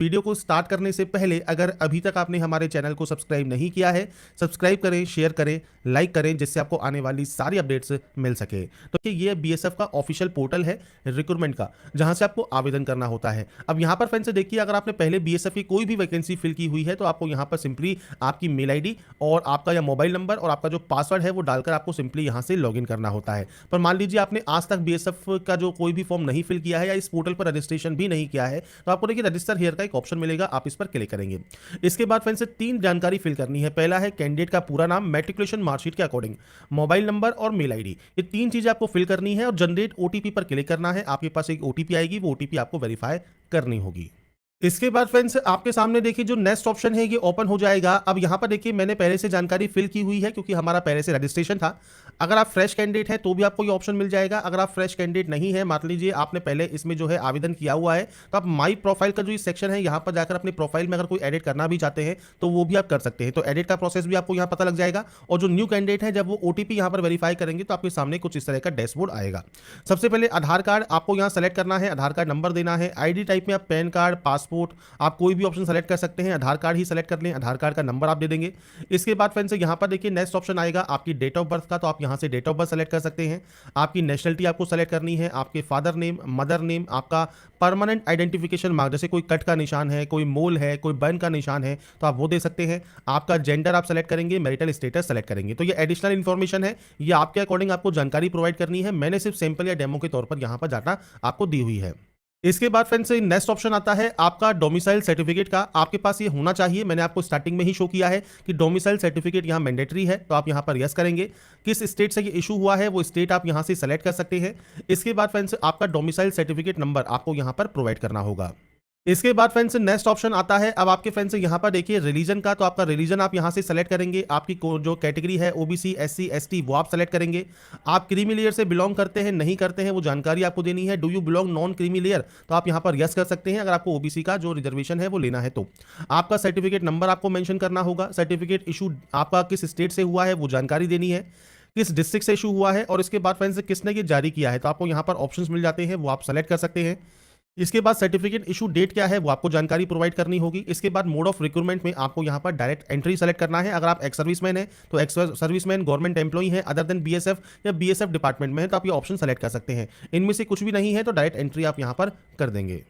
Video को start करने से पहले अगर अभी तक आपने हमारे चैनल को सब्सक्राइब नहीं किया है, सब्सक्राइब करें, शेयर करें, लाइक करें, जिससे आपको आने वाली सारी अपडेट्स मिल सके। तो ये बीएसएफ का ऑफिशियल पोर्टल है रिक्रूटमेंट का, जहां से आपको आवेदन करना होता है। अब यहां पर फ्रेंड्स देखिए, अगर आपने पहले बीएसएफ की कोई भी वैकेंसी फिल की हुई है तो आपको यहां पर सिंपली आपकी मेल आईडी और आपका या मोबाइल नंबर और आपका जो पासवर्ड है वो डालकर आपको सिंपली यहां से लॉगिन करना होता है। पर मान लीजिए आपने आज तक बीएसएफ का जो कोई भी फॉर्म नहीं फिल किया है या इस पोर्टल पर रजिस्ट्रेशन भी नहीं किया है, तो आपको देखिए रजिस्टर हियर का एक ऑप्शन मिलेगा, आप इस पर क्लिक करेंगे। इसके बाद फ्रेंड्स 3 जानकारी फिल करनी है। पहला है कैंडिडेट का पूरा नाम मैट्रिकुलेशन मार्कशीट के अकॉर्डिंग, मोबाइल नंबर और मेल आईडी। ये 3 चीजें आपको फिल करनी है और जनरेट ओटीपी पर क्लिक करना है। आपके पास एक ओटीपी आएगी, वो ओटीपी आपको वेरीफाई करनी होगी। इसके बाद फ्रेंड्स आपके सामने देखिए जो नेक्स्ट ऑप्शन है ये ओपन हो जाएगा। अब यहां पर देखिए मैंने पहले से जानकारी फिल की हुई है क्योंकि हमारा पहले से रजिस्ट्रेशन था। अगर आप फ्रेश कैंडिडेट हैं तो भी आपको ये ऑप्शन मिल जाएगा। अगर आप फ्रेश कैंडिडेट नहीं है, मान लीजिए आपने पहले इसमें जो है आवेदन किया हुआ है, तो आप माई प्रोफाइल का जो सेक्शन है यहाँ पर जाकर अपनी प्रोफाइल में अगर कोई एडिट करना भी चाहते हैं तो वो भी आप कर सकते हैं। तो एडिट का प्रोसेस भी आपको यहाँ पता लग जाएगा। और जो न्यू कैंडिडेट है, जब वो ओटीपी यहाँ पर वेरीफाई करेंगे तो आपके सामने कुछ इस तरह का डैशबोर्ड आएगा। सबसे पहले आधार कार्ड आपको यहाँ सेलेक्ट करना है, आधार कार्ड नंबर देना है। आईडी टाइप में आप पैन कार्ड, पासपोर्ट, आप कोई भी ऑप्शन सेलेक्ट कर सकते हैं। आधार कार्ड ही सेलेक्ट कर लें, आधार कार्ड का नंबर आप दे देंगे। इसके बाद फ्रेंड्स यहाँ पर देखिए नेक्स्ट ऑप्शन आएगा आपकी डेट ऑफ बर्थ का, तो आप यहाँ से डेट ऑफ बर्थ सेलेक्ट कर सकते हैं। आपकी नेशनलिटी आपको सेलेक्ट करनी है, आपके फादर नेम, मदर नेम, आपका परमानेंट आइडेंटिफिकेशन मार्क, जैसे कोई कट का निशान है, कोई मोल है, कोई बर्न का निशान है, तो आप वो दे सकते हैं। आपका जेंडर आप सेलेक्ट करेंगे, मैरिटल स्टेटस सेलेक्ट करेंगे। तो ये एडिशनल इन्फॉर्मेशन है, ये आपके अकॉर्डिंग आपको जानकारी प्रोवाइड करनी है। मैंने सिर्फ सैंपल या डेमो के तौर पर यहाँ पर डाटा आपको दी हुई है। इसके बाद फ्रेंड्स नेक्स्ट ऑप्शन आता है आपका डोमिसाइल सर्टिफिकेट का। आपके पास ये होना चाहिए, मैंने आपको स्टार्टिंग में ही शो किया है कि डोमिसाइल सर्टिफिकेट यहाँ मैंडेटरी है, तो आप यहाँ पर यस करेंगे। किस स्टेट से ये इशू हुआ है वो स्टेट आप यहाँ से सेलेक्ट कर सकते हैं। इसके बाद फ्रेंड्स आपका डोमिसाइल सर्टिफिकेट नंबर आपको यहाँ पर प्रोवाइड करना होगा। इसके बाद फ्रेंड्स नेक्स्ट ऑप्शन आता है अब आपके फ्रेंड्स यहाँ पर देखिए रिलीजन का, तो आपका रिलीजन आप यहाँ से सेलेक्ट करेंगे। आपकी जो कैटेगरी है ओबीसी, एससी, एसटी, वो आप सेलेक्ट करेंगे। आप क्रीमी लेयर से बिलोंग करते हैं नहीं करते हैं वो जानकारी आपको देनी है। Do you belong non creamy layer, तो आप यहाँ पर यस कर सकते हैं अगर आपको ओबीसी का जो रिजर्वेशन है वो लेना है। तो आपका सर्टिफिकेट नंबर आपको मेंशन करना होगा। सर्टिफिकेट इशू आपका किस स्टेट से हुआ है वो जानकारी देनी है, किस डिस्ट्रिक्ट से इशू हुआ है, और इसके बाद फ्रेंड्स किसने ये जारी किया है, तो आपको यहाँ पर ऑप्शंस मिल जाते हैं, वो आप सेलेक्ट कर सकते हैं। इसके बाद सर्टिफिकेट इशू डेट क्या है वो आपको जानकारी प्रोवाइड करनी होगी। इसके बाद मोड ऑफ रिक्रूटमेंट में आपको यहाँ पर डायरेक्ट एंट्री सेलेक्ट करना है। अगर आप एक्स सर्विसमैन है तो एक्स सर्विसमैन, गवर्नमेंट एम्प्लॉई है अदर देन बीएसएफ या बीएसएफ डिपार्टमेंट में है तो आप ये ऑप्शन सेलेक्ट कर सकते हैं। इनमें से कुछ भी नहीं है तो डायरेक्ट एंट्री आप यहाँ पर कर देंगे।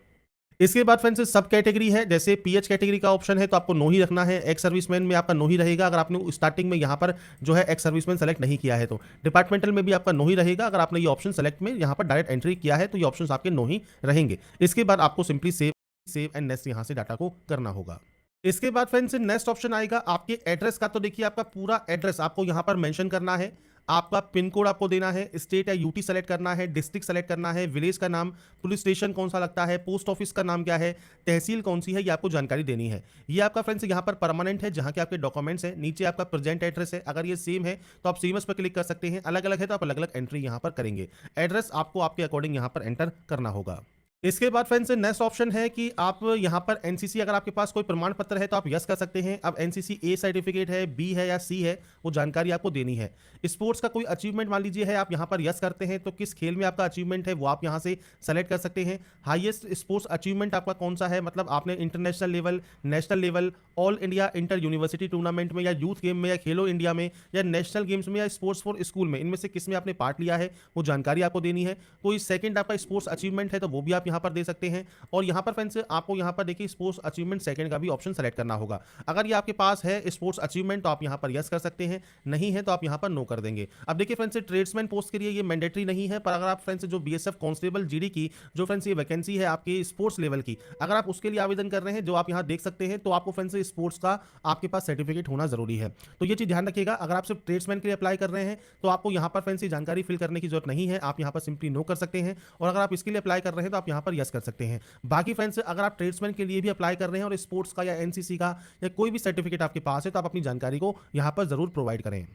इसके बाद फ्रेंड्स सब कैटेगरी है, जैसे पीएच कैटेगरी का ऑप्शन है तो आपको नो ही रखना है। एक्स सर्विसमैन में आपका नो ही रहेगा अगर आपने स्टार्टिंग में यहाँ पर जो है एक्स सर्विसमैन सेलेक्ट नहीं किया है। तो डिपार्टमेंटल में भी आपका नो ही रहेगा अगर आपने ये ऑप्शन सेलेक्ट में यहाँ पर डायरेक्ट एंट्री किया है, तो ये ऑप्शन आपके नो ही रहेंगे। इसके बाद आपको सिंपली सेव एंड नेक्स्ट यहाँ से डाटा को करना होगा। इसके बाद फ्रेंड्स नेक्स्ट ऑप्शन आएगा आपके एड्रेस का, तो देखिए आपका पूरा एड्रेस आपको यहाँ पर मेंशन करना है। आपका पिन कोड आपको देना है, स्टेट या यूटी सेलेक्ट करना है, डिस्ट्रिक्ट सेलेक्ट करना है, विलेज का नाम, पुलिस स्टेशन कौन सा लगता है, पोस्ट ऑफिस का नाम क्या है, तहसील कौन सी है, ये आपको जानकारी देनी है। ये आपका फ्रेंड्स यहाँ पर परमानेंट है जहाँ के आपके डॉक्यूमेंट्स है। नीचे आपका प्रेजेंट एड्रेस है, अगर ये सेम है तो आप सेमस पर क्लिक कर सकते हैं, अलग अलग है तो आप अलग अलग एंट्री यहाँ पर करेंगे। एड्रेस आपको आपके अकॉर्डिंग यहाँ पर एंटर करना होगा। इसके बाद फ्रेंड्स नेक्स्ट ऑप्शन है कि आप यहाँ पर एनसीसी, अगर आपके पास कोई प्रमाण पत्र है तो आप यस कर सकते हैं। अब एनसीसी ए सर्टिफिकेट है, बी है या सी है, वो जानकारी आपको देनी है। स्पोर्ट्स का कोई अचीवमेंट मान लीजिए है, आप यहाँ पर यस करते हैं तो किस खेल में आपका अचीवमेंट है वो आप यहाँ से सेलेक्ट कर सकते हैं। हाईएस्ट स्पोर्ट्स अचीवमेंट आपका कौन सा है, मतलब आपने international level, national level, all India inter university tournament में या यूथ गेम में या खेलो इंडिया में या नेशनल गेम्स में या स्पोर्ट्स फॉर स्कूल में, इनमें से किस में आपने पार्ट लिया है वो जानकारी आपको देनी है। कोई सेकंड आपका स्पोर्ट्स अचीवमेंट है तो वो भी आप यहाँ पर दे सकते हैं। और यहाँ पर फ्रेंड्स आपको यहाँ पर देखिए स्पोर्ट्स अचीवमेंट सेकंड का भी ऑप्शन सेलेक्ट करना होगा। अगर ये आपके पास है स्पोर्ट्स अचीवमेंट तो आप यहाँ पर यस कर सकते हैं, नहीं है तो आप यहाँ पर नो कर देंगे। अब देखिए फ्रेंड्स ट्रेड्समैन पोस्ट के लिए ये मैंडेटरी नहीं है, पर अगर आप फ्रेंड्स जो बीएसएफ कांस्टेबल जीडी की जो फ्रेंड्स ये वैकेंसी है आपकी स्पोर्ट्स लेवल की, अगर आप उसके लिए आवेदन कर रहे हैं जो आप यहाँ देख सकते हैं, तो आपको फ्रेंड्स स्पोर्ट्स का आपके पास सर्टिफिकेट होना जरूरी है। तो ये चीज ध्यान रखिएगा। अगर आप सिर्फ ट्रेड्समैन के लिए अप्लाई कर रहे हैं तो आपको यहाँ पर फ्रेंड्स जानकारी फिल करने की जरूरत नहीं है, आप यहाँ पर सिंपली नो कर सकते हैं। और अगर आप इसके लिए अप्लाई कर रहे हैं तो आप यहाँ पर यस कर सकते हैं। बाकी फ्रेंड्स अगर आप ट्रेड्समैन के लिए भी अप्लाई कर रहे हैं और स्पोर्ट्स का या एनसीसी का या कोई भी सर्टिफिकेट आपके पास है तो आप अपनी जानकारी को यहाँ पर जरूर प्रोवाइड करें।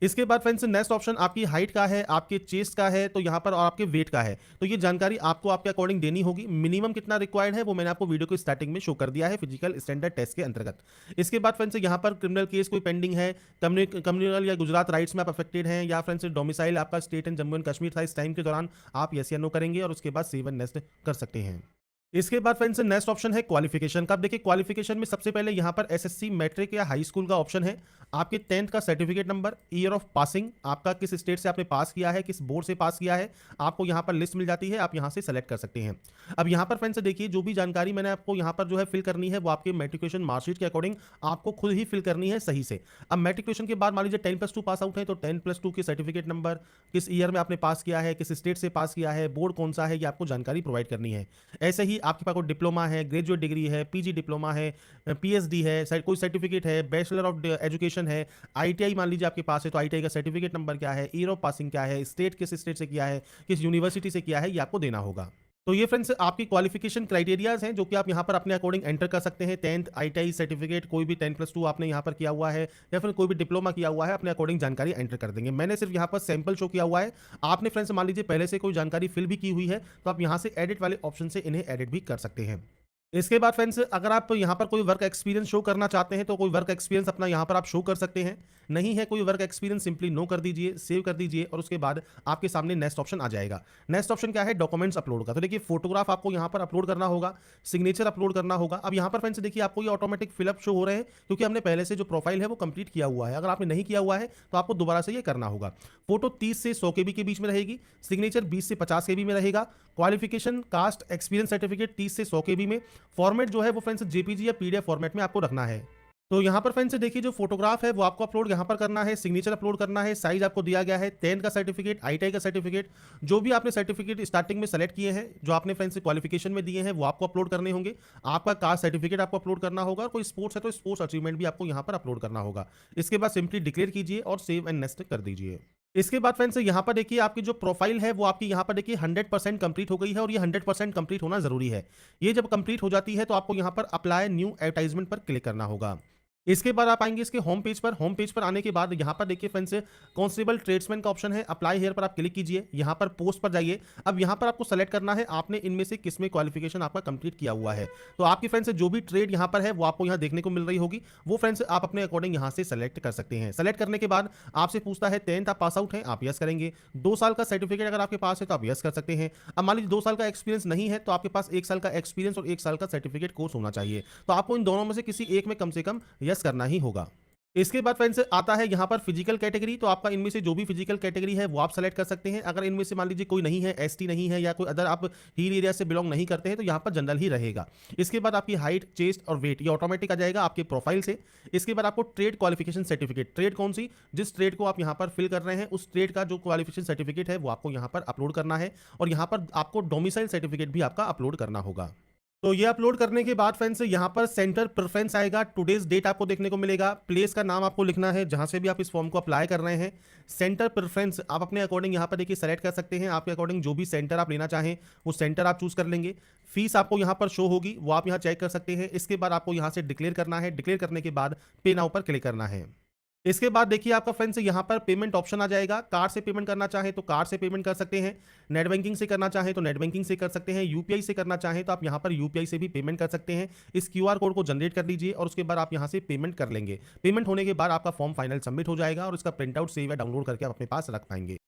इसके बाद फ्रेंड्स नेक्स्ट ऑप्शन आपकी हाइट का है, आपके चेस्ट का है, तो यहाँ पर और आपके वेट का है, तो ये जानकारी आपको आपके अकॉर्डिंग देनी होगी। मिनिमम कितना रिक्वायर्ड है वो मैंने आपको वीडियो को स्टार्टिंग में शो कर दिया है फिजिकल स्टैंडर्ड टेस्ट के अंतर्गत। इसके बाद फ्रेंड्स यहाँ पर क्रिमिनल केस कोई पेंडिंग है, कम्युनल या गुजरात राइट्स में आप अफेक्टेड हैं, या फ्रेंड्स डोमिसाइल आपका state and Jammu and Kashmir था, इस टाइम के दौरान आप यस या नो करेंगे और उसके बाद सेव एंड नेक्स्ट कर सकते हैं। इसके बाद फ्रेंड्स नेक्स्ट ऑप्शन है क्वालिफिकेशन का। अब देखिए क्वालिफिकेशन में सबसे पहले यहाँ पर एसएससी, मैट्रिक या हाई स्कूल का ऑप्शन है। आपके 10th का certificate number, year of passing, आपका किस स्टेट से आपने पास किया है, किस बोर्ड से पास किया है, आपको यहाँ पर लिस्ट मिल जाती है, आप यहाँ से सेलेक्ट कर सकते हैं। अब यहाँ पर फ्रेंड्स देखिए जो भी जानकारी मैंने आपको यहाँ पर जो है फिल करनी है वो आपके मेट्रिकुलेशन मार्कशीट के अकॉर्डिंग आपको खुद ही फिल करनी है सही से। अब मेट्रिकुलेशन के बाद मान लीजिए 10+2 पास आउट है तो 10+2 के सर्टिफिकेट नंबर, किस ईयर में आपने पास किया है, किस स्टेट से पास किया है, बोर्ड कौन सा है, ये आपको जानकारी प्रोवाइड करनी है। ऐसे ही आपके पास कोई डिप्लोमा है, ग्रेजुएट डिग्री है, पीजी डिप्लोमा है, पीएचडी है, कोई सर्टिफिकेट है, बैचलर ऑफ एजुकेशन है, आईटीआई मान लीजिए आपके पास है तो आईटीआई का सर्टिफिकेट नंबर क्या है, ईयर ऑफ पासिंग क्या है, स्टेट किस स्टेट से किया है, किस यूनिवर्सिटी से किया है, ये आपको देना होगा। तो ये फ्रेंड्स आपकी क्वालिफिकेशन क्राइटेरियाज हैं जो कि आप यहाँ पर अपने अकॉर्डिंग एंटर कर सकते हैं। 10th आईटीआई सर्टिफिकेट, कोई भी 10+2 आपने यहाँ पर किया हुआ है या फिर कोई भी डिप्लोमा किया हुआ है, अपने अकॉर्डिंग जानकारी एंटर कर देंगे। मैंने सिर्फ यहाँ पर सैंपल शो किया हुआ है। आपने फ्रेंड्स मान लीजिए पहले से कोई जानकारी फिल भी की हुई है तो आप यहाँ से एडिट वाले ऑप्शन से इन्हें एडिट भी कर सकते हैं। इसके बाद फ्रेंड्स अगर आप यहाँ पर कोई वर्क एक्सपीरियंस शो करना चाहते हैं तो कोई वर्क एक्सपीरियंस अपना यहाँ पर आप शो कर सकते हैं। नहीं है कोई वर्क एक्सपीरियंस, सिंपली नो कर दीजिए, सेव कर दीजिए और उसके बाद आपके सामने नेक्स्ट ऑप्शन आ जाएगा। नेक्स्ट ऑप्शन क्या है, डॉक्यूमेंट्स अपलोड का। तो देखिए फोटोग्राफ आपको यहाँ पर अपलोड करना होगा, सिग्नेचर अपलोड करना होगा। अब यहाँ पर फ्रेंड्स देखिए आपको ये ऑटोमेटिक फिलअप शो हो रहे हैं क्योंकि हमने पहले से जो प्रोफाइल है वो कंप्लीट किया हुआ है। अगर आपने नहीं किया हुआ है तो आपको दोबारा से ये करना होगा। फोटो 30 से 100 KB के बीच में रहेगी, सिग्नेचर 20 से 50 KB में रहेगा, क्वालिफिकेशन कास्ट एक्सपीरियंस सर्टिफिकेट 30 से 100 KB में, फॉर्मेट जो है वो फ्रेंड्स जेपीजी या पीडीएफ फॉर्मेट में आपको रखना है। तो यहाँ पर फ्रेंड्स देखिए जो फोटोग्राफ है वो आपको अपलोड यहाँ पर करना है, सिग्नेचर अपलोड करना है, साइज आपको दिया गया है, 10 का सर्टिफिकेट, आईटीआई का सर्टिफिकेट, जो भी आपने सर्टिफिकेट स्टार्टिंग में सेलेक्ट किए हैं, जो आपने फ्रेंड्स क्वालिफिकेशन में दिए हैं वो आपको अपलोड करने होंगे। आपका कास्ट सर्टिफिकेट आपको अपलोड करना होगा और कोई स्पोर्ट्स है तो स्पोर्ट्स अचीवमेंट भी आपको यहाँ पर अपलोड करना होगा। इसके बाद सिंपली डिक्लेयर कीजिए और सेव एंड नेक्स्ट कर दीजिए। इसके बाद फ्रेंड्स यहाँ पर देखिए आपकी जो प्रोफाइल है वो आपकी यहाँ पर देखिए 100% कंप्लीट हो गई है और ये 100% कंप्लीट होना जरूरी है। ये जब कंप्लीट हो जाती है तो आपको यहाँ पर अप्लाई न्यू एडवर्टाइजमेंट पर क्लिक करना होगा। इसके बाद आप आएंगे इसके होम पेज पर। होम पेज पर आने के बाद यहाँ पर देखिए फ्रेंड्स कांस्टेबल ट्रेड्समैन का ऑप्शन है, अप्लाई हेयर पर आप क्लिक कीजिए। यहाँ पर पोस्ट पर जाइए। अब यहाँ पर आपको सेलेक्ट करना है आपने इनमें से किस में क्वालिफिकेशन आपका कंप्लीट किया हुआ है। तो आपकी फ्रेंड्स जो भी ट्रेड यहाँ पर है वो आपको यहाँ देखने को मिल रही होगी, वो फ्रेंड्स आप अपने अकॉर्डिंग यहाँ से सेलेक्ट कर सकते हैं। सेलेक्ट करने के बाद आपसे पूछता है 10th आप पास आउट है, आप यस करेंगे। 2 साल का सर्टिफिकेट अगर आपके पास है तो आप यस कर सकते हैं। अब मान लीजिए 2 साल का एक्सपीरियंस नहीं है तो आपके पास 1 साल का एक्सपीरियंस और 1 साल का सर्टिफिकेट कोर्स होना चाहिए। तो आपको इन दोनों में से किसी एक में कम से कम यस करना ही होगा। इसके बाद फ्रेंड्स आता है यहाँ पर फिजिकल कैटेगरी। तो आपका इनमें से जो भी फिजिकल कैटेगरी है वो आप सेलेक्ट कर सकते हैं। अगर इनमें से मान लीजिए कोई नहीं है, एसटी नहीं है या कोई अदर आप हिल एरिया से बिलोंग नहीं करते हैं तो यहाँ पर जनरल ही रहेगा। इसके बाद आपकी हाइट, चेस्ट और वेट ये ऑटोमेटिक आ जाएगा आपके प्रोफाइल से। इसके बाद आपको ट्रेड क्वालिफिकेशन सर्टिफिकेट, ट्रेड कौन सी, जिस ट्रेड को आप यहाँ पर फिल कर रहे हैं उस ट्रेड का जो क्वालिफिकेशन सर्टिफिकेट है वो आपको यहाँ पर अपलोड करना है और यहाँ पर आपको डोमिसाइल सर्टिफिकेट भी आपका अपलोड करना होगा। तो ये अपलोड करने के बाद फ्रेंड्स यहाँ पर सेंटर प्रेफरेंस आएगा, टुडेज डेट आपको देखने को मिलेगा, प्लेस का नाम आपको लिखना है जहाँ से भी आप इस फॉर्म को अप्लाई कर रहे हैं। सेंटर प्रेफरेंस आप अपने अकॉर्डिंग यहाँ पर देखिए सेलेक्ट कर सकते हैं, आपके अकॉर्डिंग जो भी सेंटर आप लेना चाहें वो सेंटर आप चूज कर लेंगे। फीस आपको यहाँ पर शो होगी वो आप यहाँ चेक कर सकते हैं। इसके बाद आपको यहाँ से डिक्लेयर करना है, डिक्लेयर करने के बाद पे नाउ पर क्लिक करना है। इसके बाद देखिए आपका फ्रेंड्स यहाँ पर पेमेंट ऑप्शन आ जाएगा। कार्ड से पेमेंट करना चाहे तो कार्ड से पेमेंट कर सकते हैं, नेट बैंकिंग से करना चाहे तो नेट बैंकिंग से कर सकते हैं, यूपीआई से करना चाहे तो आप यहाँ पर यूपीआई से भी पेमेंट कर सकते हैं। इस क्यूआर कोड को जनरेट कर लीजिए और उसके बाद आप यहाँ से पेमेंट कर लेंगे। पेमेंट होने के बाद आपका फॉर्म फाइनल सबमिट हो जाएगा और इसका प्रिंट आउट सेव या डाउनलोड करके आप अपने पास रख पाएंगे।